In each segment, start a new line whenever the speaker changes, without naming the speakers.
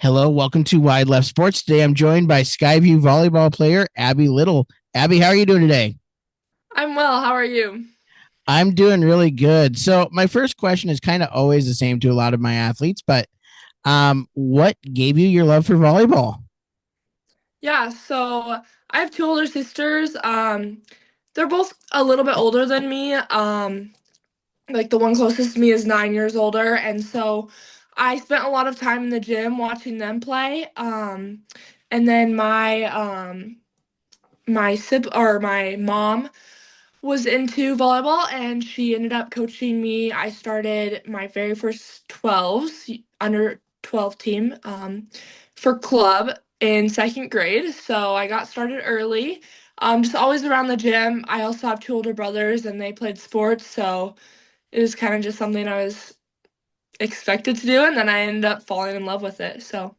Hello, welcome to Wide Left Sports. Today I'm joined by Skyview Volleyball player Abby Little. Abby, how are you doing today?
I'm well. How are you?
I'm doing really good. So, my first question is kind of always the same to a lot of my athletes, but what gave you your love for volleyball?
So I have two older sisters. They're both a little bit older than me. Like the one closest to me is 9 years older, and so I spent a lot of time in the gym watching them play. And then my mom was into volleyball, and she ended up coaching me. I started my very first 12s under 12 team for club in second grade. So I got started early. Just always around the gym. I also have two older brothers, and they played sports, so it was kind of just something I was expected to do, and then I ended up falling in love with it. So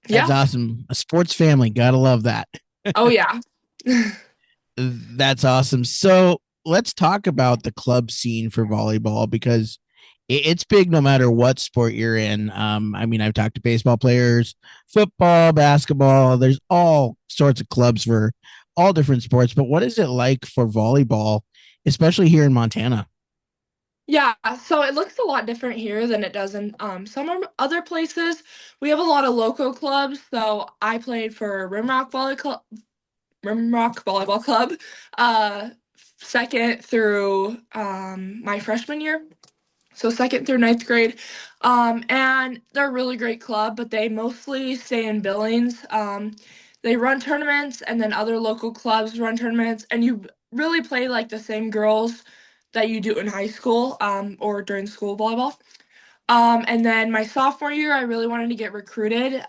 That's
yeah.
awesome. A sports family, gotta love that.
Oh yeah.
That's awesome. So, let's talk about the club scene for volleyball because it's big no matter what sport you're in. I mean, I've talked to baseball players, football, basketball. There's all sorts of clubs for all different sports. But what is it like for volleyball, especially here in Montana?
Yeah, so it looks a lot different here than it does in other places. We have a lot of local clubs. So I played for Rimrock Volleyball Club, uh, second through my freshman year. So second through ninth grade. And they're a really great club, but they mostly stay in Billings. They run tournaments, and then other local clubs run tournaments, and you really play like the same girls that you do in high school, or during school volleyball. And then my sophomore year, I really wanted to get recruited.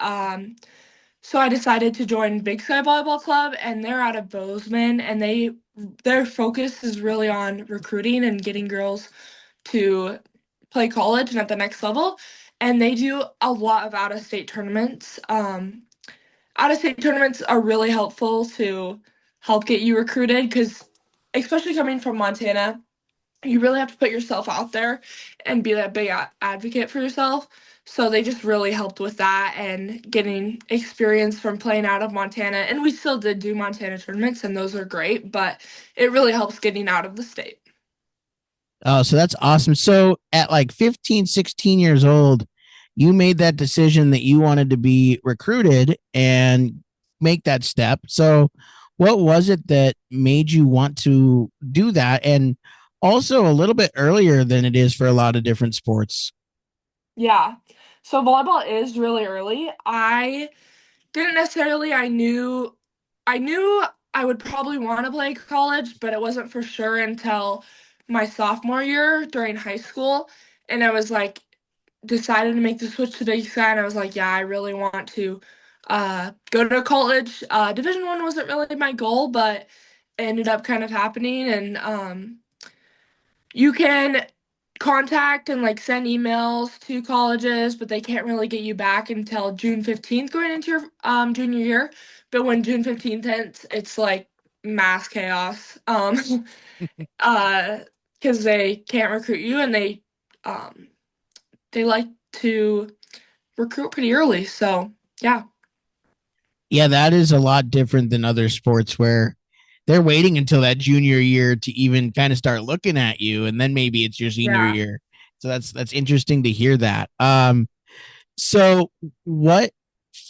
So I decided to join Big Sky Volleyball Club, and they're out of Bozeman, and their focus is really on recruiting and getting girls to play college and at the next level. And they do a lot of out-of-state tournaments. Out-of-state tournaments are really helpful to help get you recruited because, especially coming from Montana, you really have to put yourself out there and be that big advocate for yourself. So they just really helped with that and getting experience from playing out of Montana. And we still did do Montana tournaments, and those are great, but it really helps getting out of the state.
Oh, so that's awesome. So, at like 15, 16 years old, you made that decision that you wanted to be recruited and make that step. So, what was it that made you want to do that? And also a little bit earlier than it is for a lot of different sports.
Yeah. So volleyball is really early. Didn't necessarily I knew I would probably want to play college, but it wasn't for sure until my sophomore year during high school. And I was like decided to make the switch to Big Sky, and I was like, yeah, I really want to go to college. Division 1 wasn't really my goal, but it ended up kind of happening. And you can contact and like send emails to colleges, but they can't really get you back until June 15th going into your junior year. But when June 15th hits, it's like mass chaos. Uh, because they can't recruit you, and um they like to recruit pretty early. So yeah.
Yeah, that is a lot different than other sports where they're waiting until that junior year to even kind of start looking at you, and then maybe it's your senior
Yeah.
year. So that's interesting to hear that. So what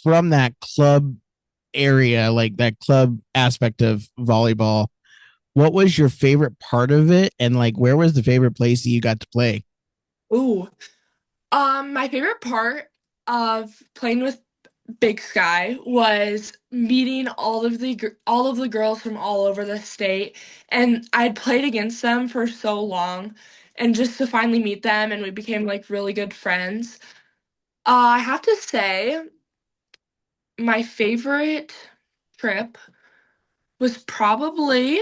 from that club area, like that club aspect of volleyball, what was your favorite part of it? And like where was the favorite place that you got to play?
Ooh. My favorite part of playing with Big Sky was meeting all of the girls from all over the state, and I'd played against them for so long, and just to finally meet them, and we became like really good friends. I have to say, my favorite trip was probably,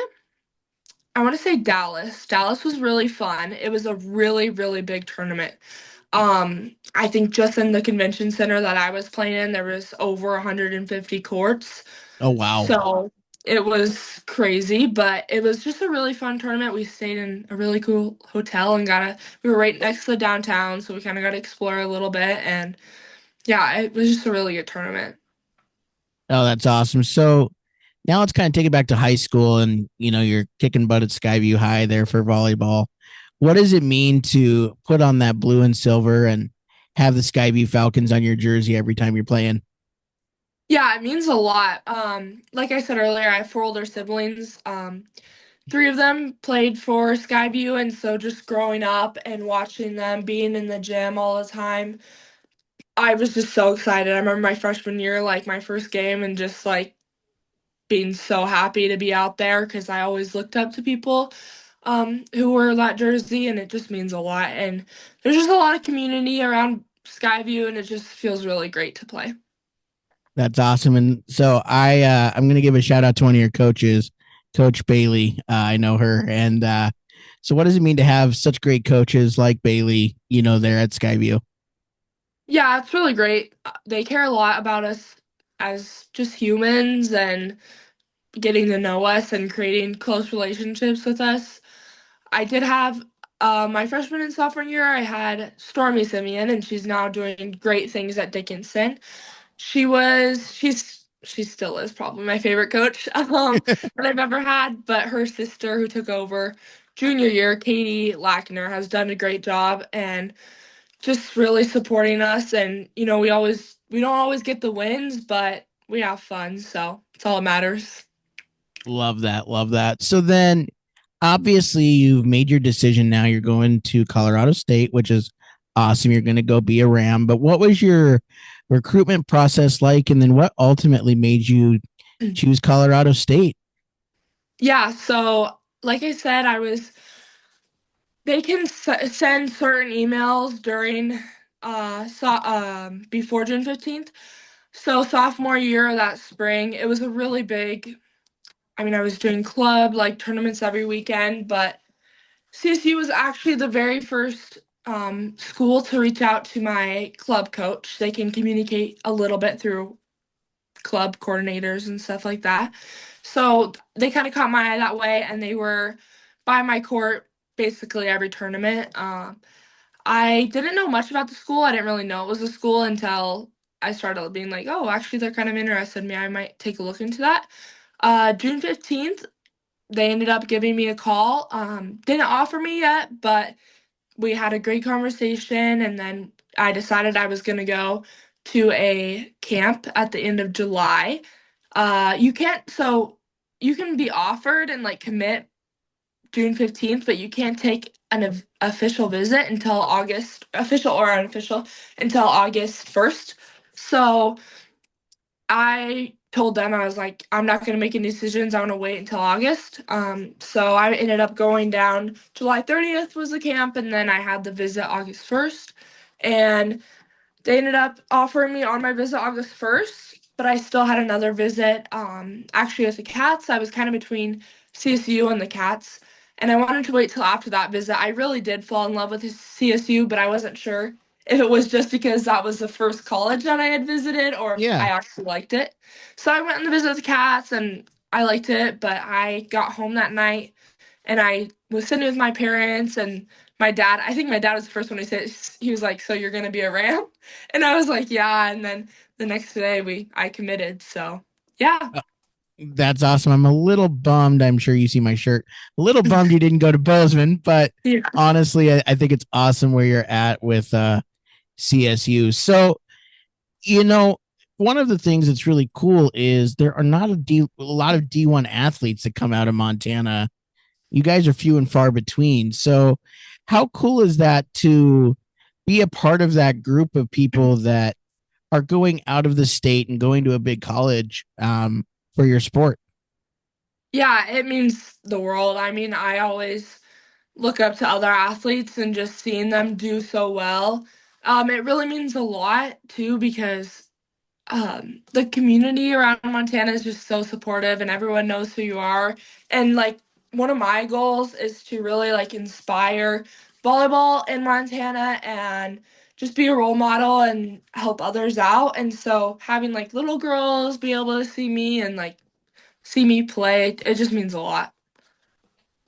I want to say Dallas. Dallas was really fun. It was a really, really big tournament. I think just in the convention center that I was playing in, there was over 150 courts.
Oh wow.
So it was crazy, but it was just a really fun tournament. We stayed in a really cool hotel and we were right next to the downtown, so we kind of got to explore a little bit. And Yeah, it was just a really good tournament.
Oh, that's awesome. So now let's kind of take it back to high school, and you're kicking butt at Skyview High there for volleyball. What does it mean to put on that blue and silver and have the Skyview Falcons on your jersey every time you're playing?
Yeah, it means a lot. Like I said earlier, I have four older siblings. Three of them played for Skyview, and so just growing up and watching them being in the gym all the time, I was just so excited. I remember my freshman year, like my first game, and just like being so happy to be out there because I always looked up to people who wore that jersey, and it just means a lot. And there's just a lot of community around Skyview, and it just feels really great to play.
That's awesome. And so I'm going to give a shout out to one of your coaches, Coach Bailey. I know her, and so what does it mean to have such great coaches like Bailey? There at Skyview.
Yeah, it's really great. They care a lot about us as just humans and getting to know us and creating close relationships with us. I did have my freshman and sophomore year, I had Stormy Simeon, and she's now doing great things at Dickinson. She still is probably my favorite coach that I've ever had, but her sister who took over junior year, Katie Lackner, has done a great job and just really supporting us. And we don't always get the wins, but we have fun, so it's all that matters.
Love that. Love that. So then obviously you've made your decision now. You're going to Colorado State, which is awesome. You're going to go be a Ram. But what was your recruitment process like? And then what ultimately made you choose Colorado State?
Yeah, so like I said, they can send certain emails during before June 15th. So sophomore year that spring, it was a really big. I mean, I was doing club like tournaments every weekend, but CSU was actually the very first school to reach out to my club coach. They can communicate a little bit through club coordinators and stuff like that. So they kind of caught my eye that way, and they were by my court basically every tournament. I didn't know much about the school. I didn't really know it was a school until I started being like, oh, actually, they're kind of interested in me. I might take a look into that. June 15th, they ended up giving me a call. Didn't offer me yet, but we had a great conversation, and then I decided I was going to go to a camp at the end of July. You can't, so you can be offered and like commit June 15th, but you can't take an official visit until August, official or unofficial, until August 1st. So I told them, I was like, I'm not going to make any decisions. I want to wait until August. So I ended up going down. July 30th was the camp, and then I had the visit August 1st. And they ended up offering me on my visit August 1st, but I still had another visit actually with the Cats. I was kind of between CSU and the Cats, and I wanted to wait till after that visit. I really did fall in love with CSU, but I wasn't sure if it was just because that was the first college that I had visited or if I
Yeah.
actually liked it. So I went on the visit with the Cats, and I liked it, but I got home that night and I was sitting with my parents and my dad. I think my dad was the first one to say it. He was like, "So you're gonna be a Ram?" And I was like, "Yeah." And then the next day I committed. So yeah,
That's awesome. I'm a little bummed. I'm sure you see my shirt. A little bummed you didn't go to Bozeman, but
yeah,
honestly, I think it's awesome where you're at with CSU. So, you know, one of the things that's really cool is there are not a lot of D1 athletes that come out of Montana. You guys are few and far between. So, how cool is that to be a part of that group of people that are going out of the state and going to a big college for your sport?
yeah. It means the world. I mean, I always look up to other athletes and just seeing them do so well. It really means a lot too because the community around Montana is just so supportive and everyone knows who you are. And like one of my goals is to really like inspire volleyball in Montana and just be a role model and help others out. And so having like little girls be able to see me and like see me play, it just means a lot.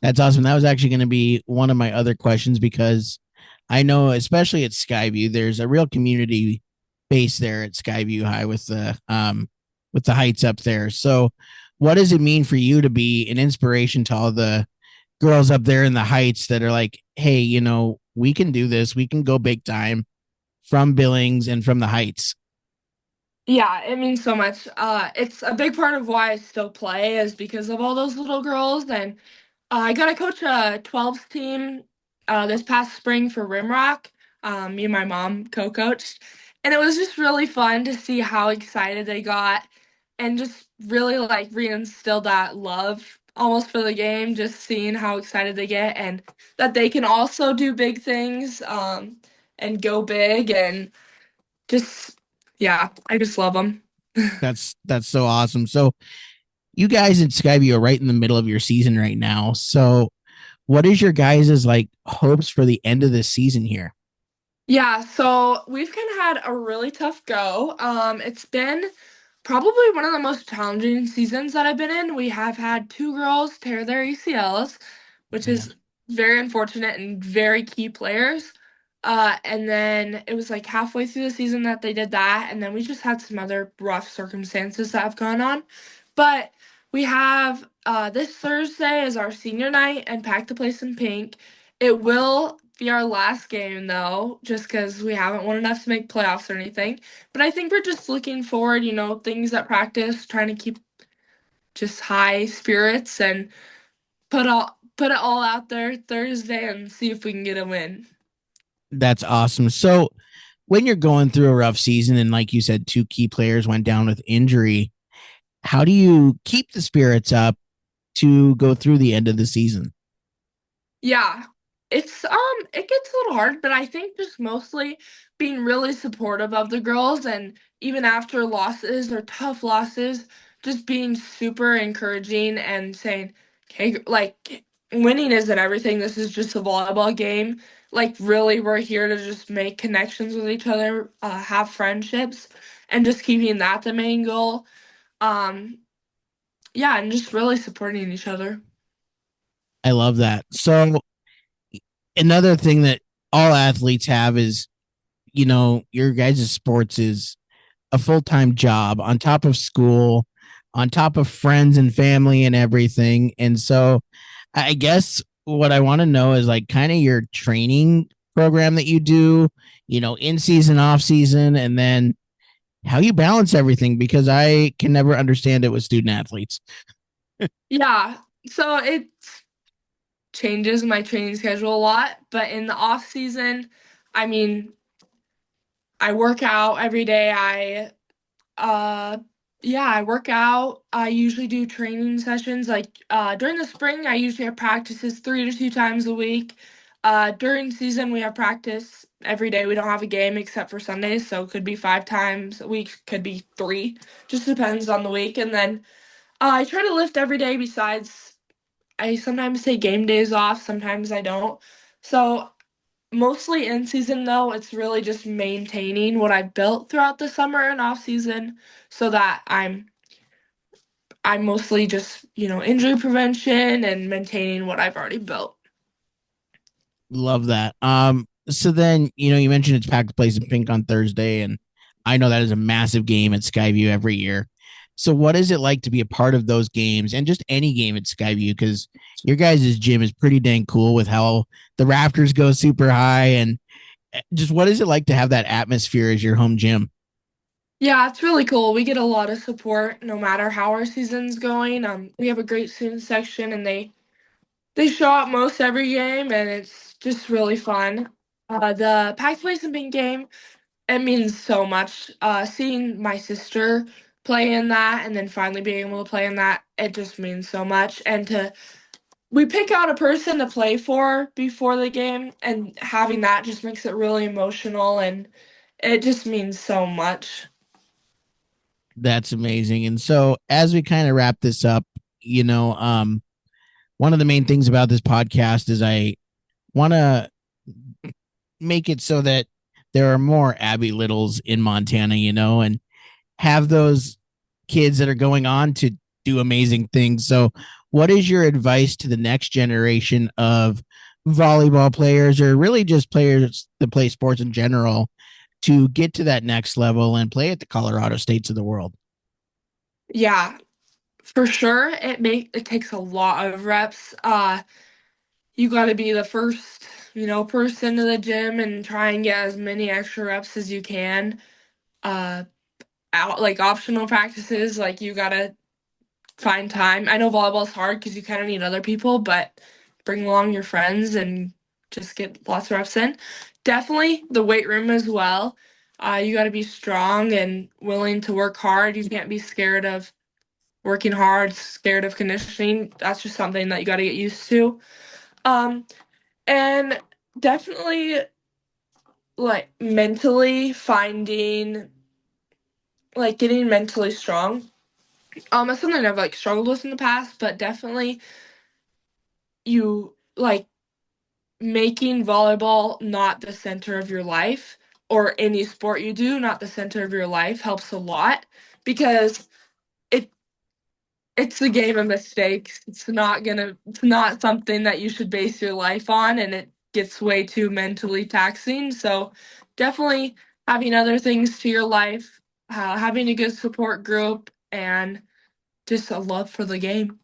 That's awesome. That was actually going to be one of my other questions because I know, especially at Skyview, there's a real community base there at Skyview High with the heights up there. So what does it mean for you to be an inspiration to all the girls up there in the heights that are like, hey, we can do this. We can go big time from Billings and from the heights.
Yeah, it means so much. It's a big part of why I still play is because of all those little girls. And I got to coach a 12s team this past spring for Rimrock. Me and my mom co-coached, and it was just really fun to see how excited they got, and just really like reinstill that love almost for the game. Just seeing how excited they get, and that they can also do big things, and go big, and just yeah, I just love them.
That's so awesome. So you guys in Skyview are right in the middle of your season right now. So what is your guys' like hopes for the end of this season here?
Yeah, so we've kind of had a really tough go. It's been probably one of the most challenging seasons that I've been in. We have had two girls tear their ACLs, which
Man,
is very unfortunate and very key players. And then it was like halfway through the season that they did that, and then we just had some other rough circumstances that have gone on. But we have this Thursday is our senior night and Pack the Place in Pink. It will be our last game though, just because we haven't won enough to make playoffs or anything. But I think we're just looking forward, things at practice, trying to keep just high spirits and put it all out there Thursday and see if we can get a win.
that's awesome. So when you're going through a rough season and like you said, two key players went down with injury, how do you keep the spirits up to go through the end of the season?
Yeah. It gets a little hard, but I think just mostly being really supportive of the girls and even after losses or tough losses, just being super encouraging and saying, "Okay, like winning isn't everything. This is just a volleyball game. Like really we're here to just make connections with each other, have friendships and just keeping that the main goal." Um, yeah, and just really supporting each other.
I love that. So another thing that all athletes have is, your guys' sports is a full-time job on top of school, on top of friends and family and everything. And so I guess what I want to know is like kind of your training program that you do, in season, off season, and then how you balance everything because I can never understand it with student athletes.
Yeah. So it changes my training schedule a lot, but in the off season, I mean, I work out every day. Uh yeah, I work out. I usually do training sessions like during the spring I usually have practices 3 to 2 times a week. During season we have practice every day. We don't have a game except for Sundays, so it could be 5 times a week, could be 3. Just depends on the week. And then I try to lift every day besides I sometimes take game days off, sometimes I don't. So mostly in season though, it's really just maintaining what I've built throughout the summer and off season so that I'm mostly just, injury prevention and maintaining what I've already built.
Love that. So then, you mentioned it's packed place in pink on Thursday, and I know that is a massive game at Skyview every year. So what is it like to be a part of those games and just any game at Skyview? Because your guys' gym is pretty dang cool with how the rafters go super high, and just what is it like to have that atmosphere as your home gym?
Yeah, it's really cool. We get a lot of support no matter how our season's going. We have a great student section and they show up most every game and it's just really fun. The Pack Place and Pink game, it means so much. Seeing my sister play in that and then finally being able to play in that, it just means so much. And we pick out a person to play for before the game, and having that just makes it really emotional and it just means so much.
That's amazing. And so as we kind of wrap this up, one of the main things about this podcast is I want to make it so that there are more Abby Littles in Montana, and have those kids that are going on to do amazing things. So, what is your advice to the next generation of volleyball players or really just players that play sports in general to get to that next level and play at the Colorado States of the world?
Yeah, for sure. It takes a lot of reps. You got to be the first, person to the gym and try and get as many extra reps as you can. Uh, Out like optional practices, like you gotta find time. I know volleyball's hard because you kind of need other people, but bring along your friends and just get lots of reps in. Definitely the weight room as well. You got to be strong and willing to work hard. You can't be scared of working hard, scared of conditioning. That's just something that you got to get used to. Um, and definitely like mentally finding, like getting mentally strong. That's something I've like struggled with in the past, but definitely you like making volleyball not the center of your life or any sport you do not the center of your life helps a lot because it it's a game of mistakes. It's not something that you should base your life on, and it gets way too mentally taxing. So definitely having other things to your life, having a good support group, and just a love for the game.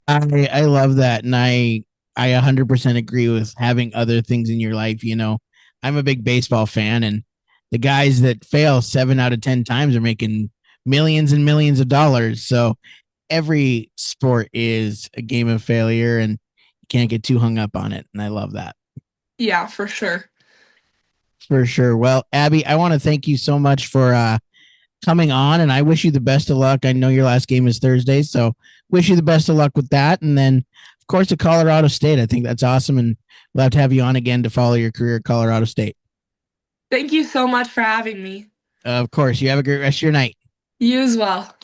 I love that, and I 100% agree with having other things in your life. I'm a big baseball fan, and the guys that fail 7 out of 10 times are making millions and millions of dollars. So every sport is a game of failure, and you can't get too hung up on it. And I love that
Yeah, for sure.
for sure. Well, Abby, I want to thank you so much for coming on, and I wish you the best of luck. I know your last game is Thursday, so wish you the best of luck with that. And then, of course, to Colorado State. I think that's awesome, and we'll have to have you on again to follow your career at Colorado State.
Thank you so much for having me.
Of course, you have a great rest of your night.
You as well.